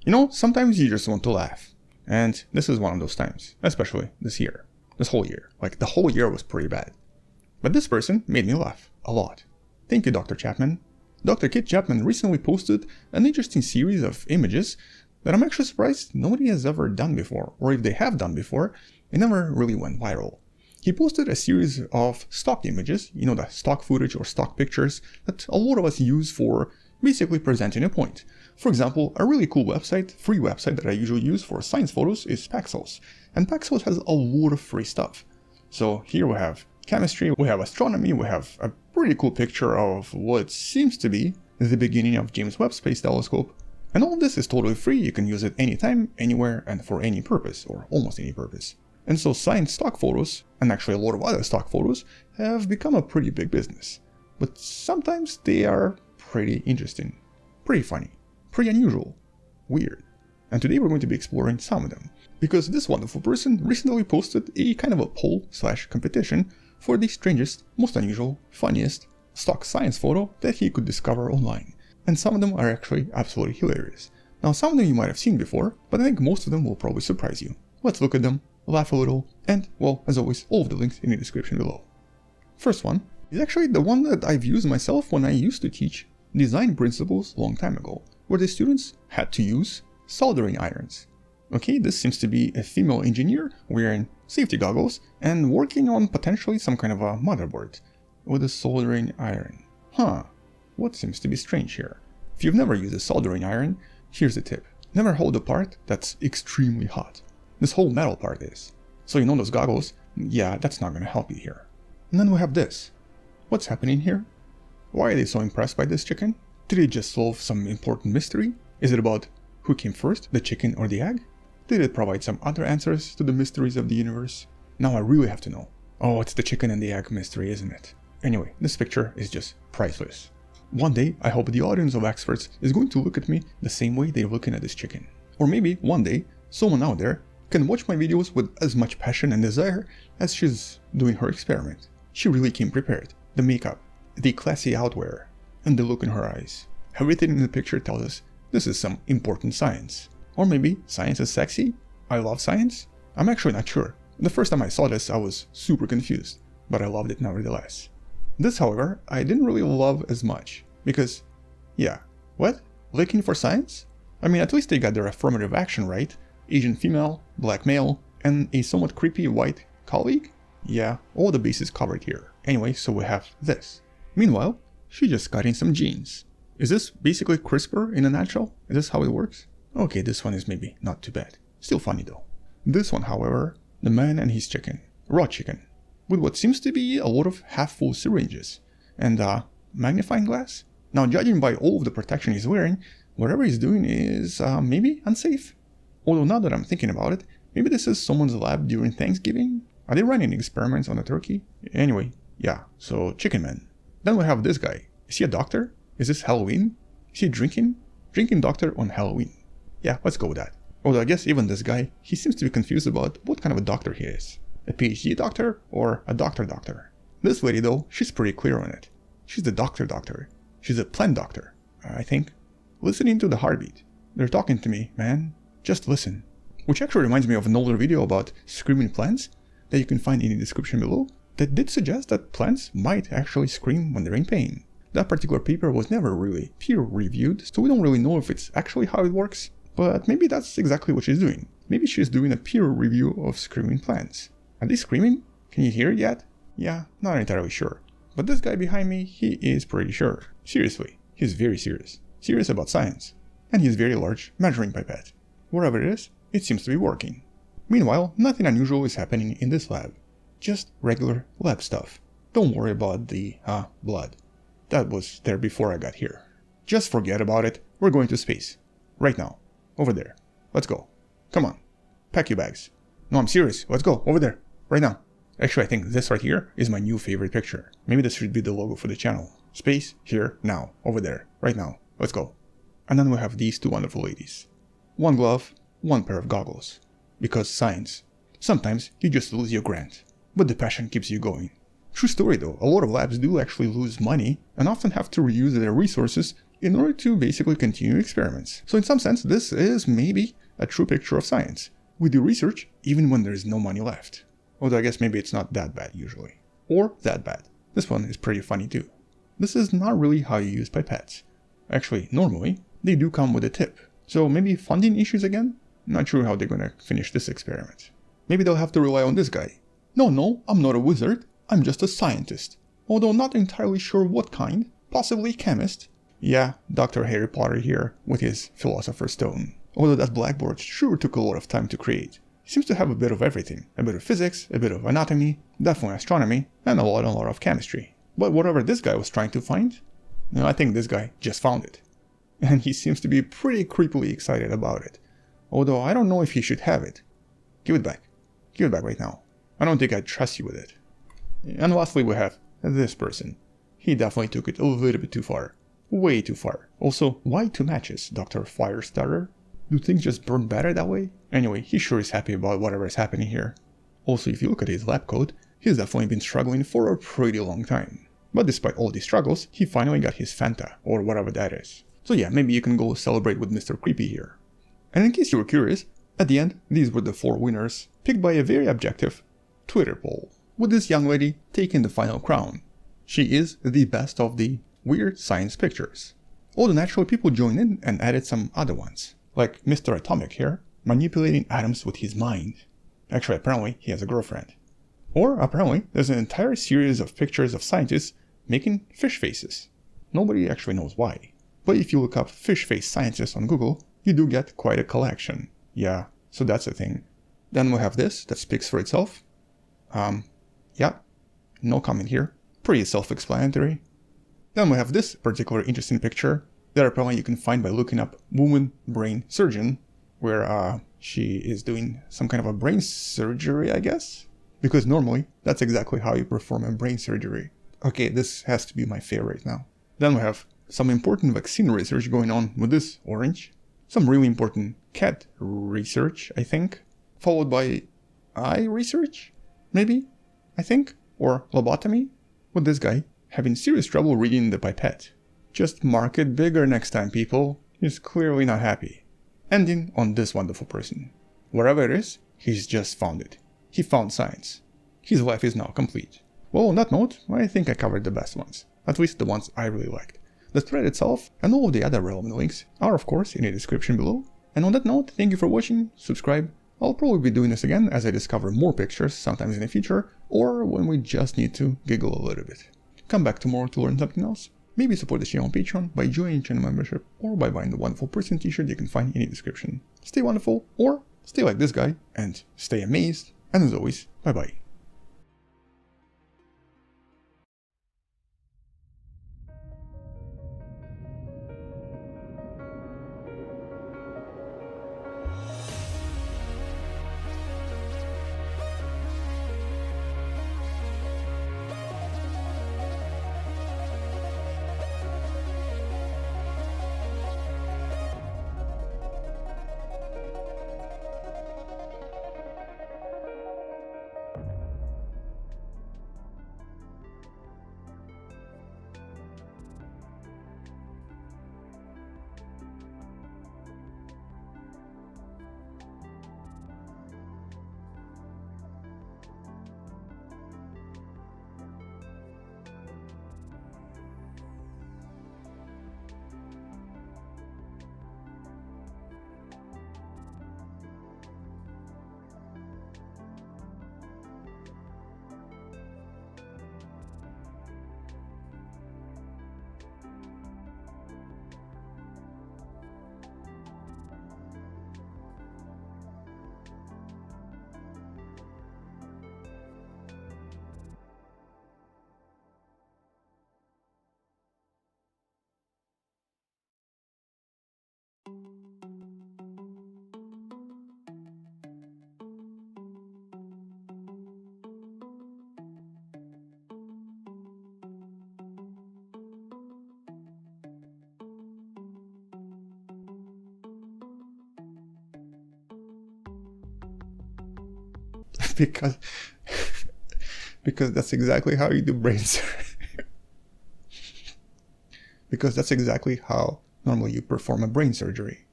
You know, sometimes you just want to laugh. And this is one of those times, especially this year. This whole year. Like, the whole year was pretty bad. But this person made me laugh a lot. Thank you, Dr. Chapman. Dr. Kit Chapman recently posted an interesting series of images that I'm actually surprised nobody has ever done before, or if they have done before, it never really went viral. He posted a series of stock images, you know, the stock footage or stock pictures that a lot of us use for basically presenting a point. For example, a really cool website, free website that I usually use for science photos is Paxos, and Paxos has a lot of free stuff. So here we have chemistry, we have astronomy, we have a pretty cool picture of what seems to be the beginning of James Webb Space Telescope. And all of this is totally free, you can use it anytime, anywhere, and for any purpose, or almost any purpose. And so science stock photos, and actually a lot of other stock photos, have become a pretty big business. But sometimes they are pretty interesting, pretty funny, pretty unusual, weird. And today we're going to be exploring some of them, because this wonderful person recently posted a kind of a poll/competition for the strangest, most unusual, funniest stock science photo that he could discover online. And some of them are actually absolutely hilarious. Now, some of them you might have seen before, but I think most of them will probably surprise you. Let's look at them, laugh a little, and, well, as always, all of the links in the description below. First one is actually the one that I've used myself when I used to teach design principles a long time ago, where the students had to use soldering irons. Okay, this seems to be a female engineer wearing safety goggles and working on potentially some kind of a motherboard with a soldering iron. Huh, what seems to be strange here? If you've never used a soldering iron, here's a tip. Never hold a part that's extremely hot. This whole metal part is. So you know those goggles? Yeah, that's not going to help you here. And then we have this. What's happening here? Why are they so impressed by this chicken? Did it just solve some important mystery? Is it about who came first, the chicken or the egg? Did it provide some other answers to the mysteries of the universe? Now I really have to know. Oh, it's the chicken and the egg mystery, isn't it? Anyway, this picture is just priceless. One day, I hope the audience of experts is going to look at me the same way they're looking at this chicken. Or maybe, one day, someone out there can watch my videos with as much passion and desire as she's doing her experiment. She really came prepared. The makeup, the classy outwear, and the look in her eyes. Everything in the picture tells us this is some important science. Or maybe science is sexy? I love science? I'm actually not sure. The first time I saw this, I was super confused, but I loved it nevertheless. This, however, I didn't really love as much, because, yeah, what? Looking for science? I mean, at least they got their affirmative action right. Asian female, black male, and a somewhat creepy white colleague? Yeah, all the bases covered here. Anyway, so we have this. Meanwhile, she just cut in some jeans. Is this basically CRISPR in a nutshell? Is this how it works? Okay, this one is maybe not too bad. Still funny though. This one, however, the man and his chicken. Raw chicken. With what seems to be a lot of half-full syringes. And a magnifying glass? Now, judging by all of the protection he's wearing, whatever he's doing is maybe unsafe. Although now that I'm thinking about it, maybe this is someone's lab during Thanksgiving? Are they running experiments on a turkey? Anyway, yeah, so chicken man. Then we have this guy. Is he a doctor? Is this Halloween? Is he drinking? Drinking doctor on Halloween. Yeah, let's go with that. Although I guess even this guy, he seems to be confused about what kind of a doctor he is. A PhD doctor or a doctor? This lady though, she's pretty clear on it. She's the doctor. She's a plant doctor, I think. Listening to the heartbeat. They're talking to me, man. Just listen. Which actually reminds me of an older video about screaming plants that you can find in the description below that did suggest that plants might actually scream when they're in pain. That particular paper was never really peer-reviewed, so we don't really know if it's actually how it works, but maybe that's exactly what she's doing. Maybe she's doing a peer review of screaming plants. Are they screaming? Can you hear it yet? Yeah, not entirely sure. But this guy behind me, he is pretty sure. Seriously, he's very serious. Serious about science. And his very large measuring pipette. Wherever it is, it seems to be working. Meanwhile, nothing unusual is happening in this lab. Just regular lab stuff. Don't worry about the, blood. That was there before I got here. Just forget about it. We're going to space. Right now. Over there. Let's go. Come on. Pack your bags. No, I'm serious. Let's go. Over there. Right now. Actually, I think this right here is my new favorite picture. Maybe this should be the logo for the channel. Space, here, now. Over there. Right now. Let's go. And then we have these two wonderful ladies. One glove, one pair of goggles. Because science. Sometimes you just lose your grant. But the passion keeps you going. True story though, a lot of labs do actually lose money and often have to reuse their resources in order to basically continue experiments. So in some sense, this is maybe a true picture of science. We do research even when there is no money left. Although I guess maybe it's not that bad usually. Or that bad. This one is pretty funny too. This is not really how you use pipettes. Actually, normally, they do come with a tip. So maybe funding issues again? Not sure how they're gonna finish this experiment. Maybe they'll have to rely on this guy. No, I'm not a wizard. I'm just a scientist. Although not entirely sure what kind. Possibly a chemist. Yeah, Dr. Harry Potter here with his Philosopher's Stone. Although that blackboard sure took a lot of time to create. He seems to have a bit of everything. A bit of physics, a bit of anatomy, definitely astronomy, and a lot of chemistry. But whatever this guy was trying to find, I think this guy just found it. And he seems to be pretty creepily excited about it. Although I don't know if he should have it. Give it back. Give it back right now. I don't think I'd trust you with it. And lastly we have this person. He definitely took it a little bit too far. Way too far. Also, why 2 matches, Dr. Firestarter? Do things just burn better that way? Anyway, he sure is happy about whatever is happening here. Also, if you look at his lab coat, he's definitely been struggling for a pretty long time. But despite all these struggles, he finally got his Fanta, or whatever that is. So yeah, maybe you can go celebrate with Mr. Creepy here. And in case you were curious, at the end, these were the 4 winners, picked by a very objective Twitter poll, with this young lady taking the final crown. She is the best of the weird science pictures. Although naturally people joined in and added some other ones, like Mr. Atomic here, manipulating atoms with his mind. Actually, apparently he has a girlfriend. Or apparently there's an entire series of pictures of scientists making fish faces. Nobody actually knows why. But if you look up fish face scientists on Google, you do get quite a collection. Yeah, so that's the thing. Then we have this that speaks for itself. Yeah, no comment here. Pretty self-explanatory. Then we have this particular interesting picture that apparently you can find by looking up woman brain surgeon, where she is doing some kind of a brain surgery, I guess? Because normally, that's exactly how you perform a brain surgery. Okay, this has to be my favorite now. Then we have some important vaccine research going on with this orange. Some really important cat research, I think. Followed by eye research? Maybe? I think? Or lobotomy? With this guy having serious trouble reading the pipette. Just mark it bigger next time, people. He's clearly not happy. Ending on this wonderful person. Wherever it is, he's just found it. He found science. His life is now complete. Well, on that note, I think I covered the best ones. At least the ones I really liked. The thread itself and all of the other relevant links are of course in the description below. And on that note, thank you for watching, subscribe. I'll probably be doing this again as I discover more pictures sometimes in the future, or when we just need to giggle a little bit. Come back tomorrow to learn something else. Maybe support the channel on Patreon by joining channel membership or by buying the Wonderful Person t-shirt you can find in the description. Stay wonderful, or stay like this guy, and stay amazed, and as always, bye bye. because because that's exactly how you do brain surgery. Because because that's exactly how normally you perform a brain surgery.